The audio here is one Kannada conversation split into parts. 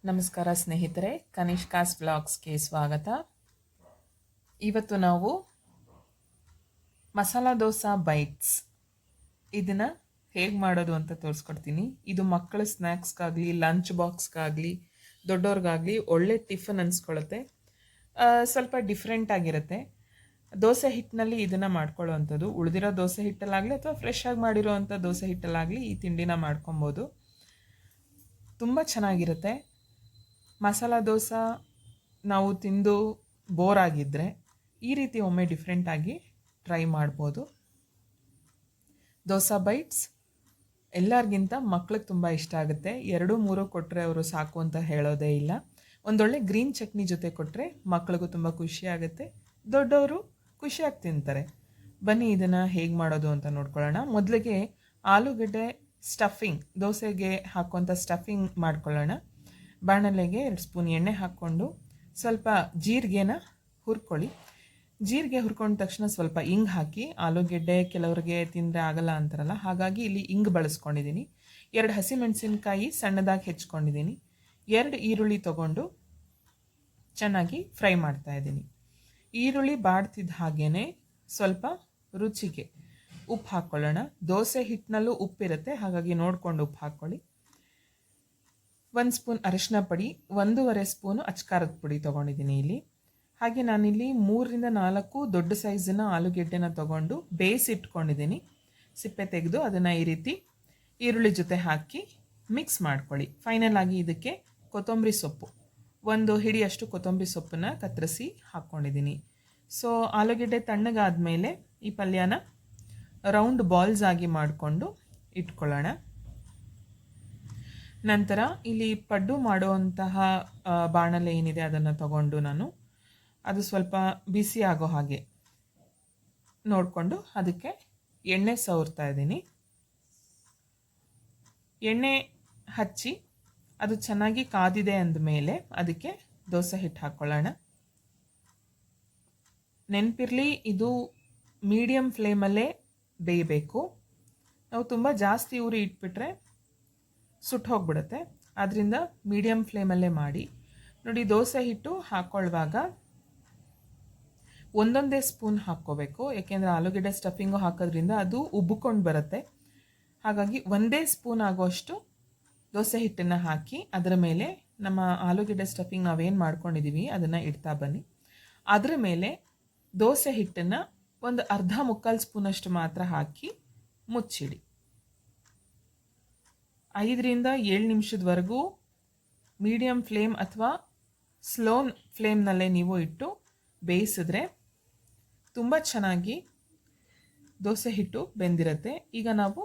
ನಮಸ್ಕಾರ ಸ್ನೇಹಿತರೆ, ಕನಿಷ್ಕಾಸ್ ವ್ಲಾಗ್ಸ್ಗೆ ಸ್ವಾಗತ. ಇವತ್ತು ನಾವು ಮಸಾಲ ದೋಸಾ ಬೈಟ್ಸ್ ಇದನ್ನು ಹೇಗೆ ಮಾಡೋದು ಅಂತ ತೋರಿಸ್ಕೊಡ್ತೀನಿ. ಇದು ಮಕ್ಕಳ ಸ್ನ್ಯಾಕ್ಸ್ಗಾಗಲಿ, ಲಂಚ್ ಬಾಕ್ಸ್ಗಾಗಲಿ, ದೊಡ್ಡವ್ರಿಗಾಗಲಿ ಒಳ್ಳೆ ಟಿಫನ್ ಅನಿಸ್ಕೊಳ್ಳುತ್ತೆ. ಸ್ವಲ್ಪ ಡಿಫ್ರೆಂಟ್ ಆಗಿರುತ್ತೆ. ದೋಸೆ ಹಿಟ್ಟಿನಲ್ಲಿ ಇದನ್ನು ಮಾಡ್ಕೊಳ್ಳೋವಂಥದ್ದು. ಉಳಿದಿರೋ ದೋಸೆ ಹಿಟ್ಟಲ್ಲಾಗಲಿ ಅಥವಾ ಫ್ರೆಶ್ ಆಗಿ ಮಾಡಿರೋವಂಥ ದೋಸೆ ಹಿಟ್ಟಲ್ಲಾಗಲಿ ಈ ತಿಂಡಿನ ಮಾಡ್ಕೊಬೋದು. ತುಂಬ ಚೆನ್ನಾಗಿರುತ್ತೆ. ಮಸಾಲ ದೋಸೆ ನಾವು ತಿಂದು ಬೋರ್ ಆಗಿದ್ದರೆ ಈ ರೀತಿ ಒಮ್ಮೆ ಡಿಫ್ರೆಂಟಾಗಿ ಟ್ರೈ ಮಾಡ್ಬೋದು. ದೋಸಾ ಬೈಟ್ಸ್ ಎಲ್ಲರಿಗಿಂತ ಮಕ್ಳಿಗೆ ತುಂಬ ಇಷ್ಟ ಆಗುತ್ತೆ. 2-3 ಕೊಟ್ಟರೆ ಅವರು ಸಾಕು ಅಂತ ಹೇಳೋದೇ ಇಲ್ಲ. ಒಂದೊಳ್ಳೆ ಗ್ರೀನ್ ಚಟ್ನಿ ಜೊತೆ ಕೊಟ್ಟರೆ ಮಕ್ಳಿಗೂ ತುಂಬ ಖುಷಿ ಆಗುತ್ತೆ, ದೊಡ್ಡವರು ಖುಷಿಯಾಗಿ ತಿಂತಾರೆ. ಬನ್ನಿ ಇದನ್ನು ಹೇಗೆ ಮಾಡೋದು ಅಂತ ನೋಡ್ಕೊಳ್ಳೋಣ. ಮೊದಲಿಗೆ ಆಲೂಗಡ್ಡೆ ಸ್ಟಫಿಂಗ್, ದೋಸೆಗೆ ಹಾಕುವಂಥ ಸ್ಟಫಿಂಗ್ ಮಾಡ್ಕೊಳ್ಳೋಣ. ಬಾಣಲೆಗೆ 2 ಸ್ಪೂನ್ ಎಣ್ಣೆ ಹಾಕ್ಕೊಂಡು ಸ್ವಲ್ಪ ಜೀರಿಗೆನ ಹುರ್ಕೊಳ್ಳಿ. ಜೀರಿಗೆ ಹುರ್ಕೊಂಡ ತಕ್ಷಣ ಸ್ವಲ್ಪ ಇಂಗು ಹಾಕಿ. ಆಲೂಗೆಡ್ಡೆ ಕೆಲವರಿಗೆ ತಿಂದರೆ ಆಗಲ್ಲ ಅಂತಾರಲ್ಲ, ಹಾಗಾಗಿ ಇಲ್ಲಿ ಇಂಗು ಬಳಸ್ಕೊಂಡಿದ್ದೀನಿ. 2 ಹಸಿಮೆಣಸಿನ್ಕಾಯಿ ಸಣ್ಣದಾಗಿ ಹೆಚ್ಕೊಂಡಿದ್ದೀನಿ. 2 ಈರುಳ್ಳಿ ತೊಗೊಂಡು ಚೆನ್ನಾಗಿ ಫ್ರೈ ಮಾಡ್ತಾ ಇದ್ದೀನಿ. ಈರುಳ್ಳಿ ಬಾಡ್ತಿದ್ದ ಹಾಗೇ ಸ್ವಲ್ಪ ರುಚಿಗೆ ಉಪ್ಪು ಹಾಕ್ಕೊಳ್ಳೋಣ. ದೋಸೆ ಹಿಟ್ಟಿನಲ್ಲೂ ಉಪ್ಪಿರುತ್ತೆ, ಹಾಗಾಗಿ ನೋಡಿಕೊಂಡು ಉಪ್ಪು ಹಾಕ್ಕೊಳ್ಳಿ. 1 ಸ್ಪೂನ್ ಅರಿಶಿನ ಪುಡಿ, 1.5 ಸ್ಪೂನು ಅಚ್ಕಾರದ ಪುಡಿ ತೊಗೊಂಡಿದ್ದೀನಿ ಇಲ್ಲಿ. ಹಾಗೆ ನಾನಿಲ್ಲಿ 3-4 ದೊಡ್ಡ ಸೈಜಿನ ಆಲೂಗೆಡ್ಡೆನ ತೊಗೊಂಡು ಬೇಯಿಸಿಟ್ಕೊಂಡಿದ್ದೀನಿ. ಸಿಪ್ಪೆ ತೆಗೆದು ಅದನ್ನು ಈ ರೀತಿ ಈರುಳ್ಳಿ ಜೊತೆ ಹಾಕಿ ಮಿಕ್ಸ್ ಮಾಡ್ಕೊಳ್ಳಿ. ಫೈನಲ್ ಆಗಿ ಇದಕ್ಕೆ ಕೊತ್ತಂಬರಿ ಸೊಪ್ಪು, 1 ಹಿಡಿಯಷ್ಟು ಕೊತ್ತಂಬರಿ ಸೊಪ್ಪನ್ನು ಕತ್ತರಿಸಿ ಹಾಕ್ಕೊಂಡಿದ್ದೀನಿ. ಸೊ ಆಲೂಗೆಡ್ಡೆ ತಣ್ಣಗಾದ್ಮೇಲೆ ಈ ಪಲ್ಯನ ರೌಂಡ್ ಬಾಲ್ಸ್ ಆಗಿ ಮಾಡಿಕೊಂಡು ಇಟ್ಕೊಳ್ಳೋಣ. ನಂತರ ಇಲ್ಲಿ ಪಡ್ಡು ಮಾಡುವಂತಹ ಬಾಣಲೆ ಏನಿದೆ ಅದನ್ನು ತಗೊಂಡು ನಾನು ಅದು ಸ್ವಲ್ಪ ಬಿಸಿ ಆಗೋ ಹಾಗೆ ನೋಡಿಕೊಂಡು ಅದಕ್ಕೆ ಎಣ್ಣೆ ಸವರ್ತಾ ಇದ್ದೀನಿ. ಎಣ್ಣೆ ಹಚ್ಚಿ ಅದು ಚೆನ್ನಾಗಿ ಕಾದಿದೆ ಅಂದಮೇಲೆ ಅದಕ್ಕೆ ದೋಸೆ ಹಿಟ್ಟು ಹಾಕ್ಕೊಳ್ಳೋಣ. ನೆನಪಿರಲಿ, ಇದು ಮೀಡಿಯಮ್ ಫ್ಲೇಮಲ್ಲೇ ಬೇಯಬೇಕು. ನಾವು ತುಂಬ ಜಾಸ್ತಿ ಉರಿ ಇಟ್ಬಿಟ್ರೆ ಸುಟ್ಟು ಹೋಗ್ಬಿಡುತ್ತೆ. ಆದ್ದರಿಂದ ಮೀಡಿಯಮ್ ಫ್ಲೇಮಲ್ಲೇ ಮಾಡಿ. ನೋಡಿ, ದೋಸೆ ಹಿಟ್ಟು ಹಾಕ್ಕೊಳ್ಳುವಾಗ ಒಂದೊಂದೇ ಸ್ಪೂನ್ ಹಾಕ್ಕೋಬೇಕು. ಯಾಕೆಂದರೆ ಆಲೂಗೆಡ್ಡೆ ಸ್ಟಫಿಂಗು ಹಾಕೋದ್ರಿಂದ ಅದು ಉಬ್ಬಿಕೊಂಡು ಬರುತ್ತೆ. ಹಾಗಾಗಿ 1 ಸ್ಪೂನ್ ಆಗೋಷ್ಟು ದೋಸೆ ಹಿಟ್ಟನ್ನು ಹಾಕಿ ಅದರ ಮೇಲೆ ನಮ್ಮ ಆಲೂಗೆಡ್ಡೆ ಸ್ಟಫಿಂಗ್ ನಾವೇನು ಮಾಡ್ಕೊಂಡಿದ್ದೀವಿ ಅದನ್ನು ಇಡ್ತಾ ಬನ್ನಿ. ಅದರ ಮೇಲೆ ದೋಸೆ ಹಿಟ್ಟನ್ನು 1/2-3 ಸ್ಪೂನಷ್ಟು ಮಾತ್ರ ಹಾಕಿ ಮುಚ್ಚಿಡಿ. 5-7 ನಿಮಿಷದವರೆಗೂ ಮೀಡಿಯಮ್ ಫ್ಲೇಮ್ ಅಥವಾ ಸ್ಲೋ ಫ್ಲೇಮ್ನಲ್ಲೇ ನೀವು ಇಟ್ಟು ಬೇಯಿಸಿದ್ರೆ ತುಂಬ ಚೆನ್ನಾಗಿ ದೋಸೆ ಹಿಟ್ಟು ಬೆಂದಿರುತ್ತೆ. ಈಗ ನಾವು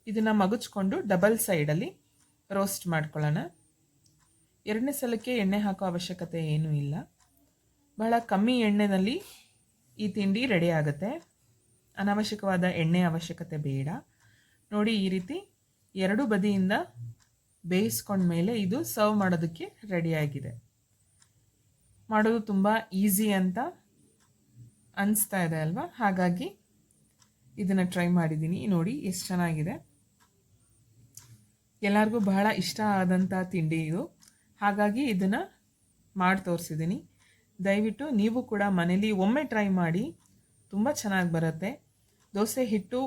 ಇದನ್ನು ಮಗುಚ್ಕೊಂಡು ಡಬಲ್ ಸೈಡಲ್ಲಿ ರೋಸ್ಟ್ ಮಾಡ್ಕೊಳ್ಳೋಣ. 2ನೇ ಸಲಕ್ಕೆ ಎಣ್ಣೆ ಹಾಕೋ ಅವಶ್ಯಕತೆ ಏನೂ ಇಲ್ಲ. ಬಹಳ ಕಮ್ಮಿ ಎಣ್ಣೆಯಲ್ಲಿ ಈ ತಿಂಡಿ ರೆಡಿ ಆಗುತ್ತೆ. ಅನಾವಶ್ಯಕವಾದ ಎಣ್ಣೆ ಅವಶ್ಯಕತೆ ಬೇಡ. ನೋಡಿ, ಈ ರೀತಿ 2 ಬದಿಯಿಂದ ಬೇಯಿಸ್ಕೊಂಡ್ಮೇಲೆ ಇದು ಸರ್ವ್ ಮಾಡೋದಕ್ಕೆ ರೆಡಿಯಾಗಿದೆ. ಮಾಡೋದು ತುಂಬ ಈಸಿ ಅಂತ ಅನಿಸ್ತಾ ಇದೆ ಅಲ್ವಾ? ಹಾಗಾಗಿ ಇದನ್ನು ಟ್ರೈ ಮಾಡಿದ್ದೀನಿ. ನೋಡಿ ಎಷ್ಟು ಚೆನ್ನಾಗಿದೆ. ಎಲ್ಲರಿಗೂ ಬಹಳ ಇಷ್ಟ ಆದಂಥ ತಿಂಡಿ ಇದು. ಹಾಗಾಗಿ ಇದನ್ನು ಮಾಡಿ ತೋರಿಸಿದ್ದೀನಿ. ದಯವಿಟ್ಟು ನೀವು ಕೂಡ ಮನೇಲಿ ಒಮ್ಮೆ ಟ್ರೈ ಮಾಡಿ, ತುಂಬ ಚೆನ್ನಾಗಿ ಬರುತ್ತೆ. ದೋಸೆ ಹಿಟ್ಟು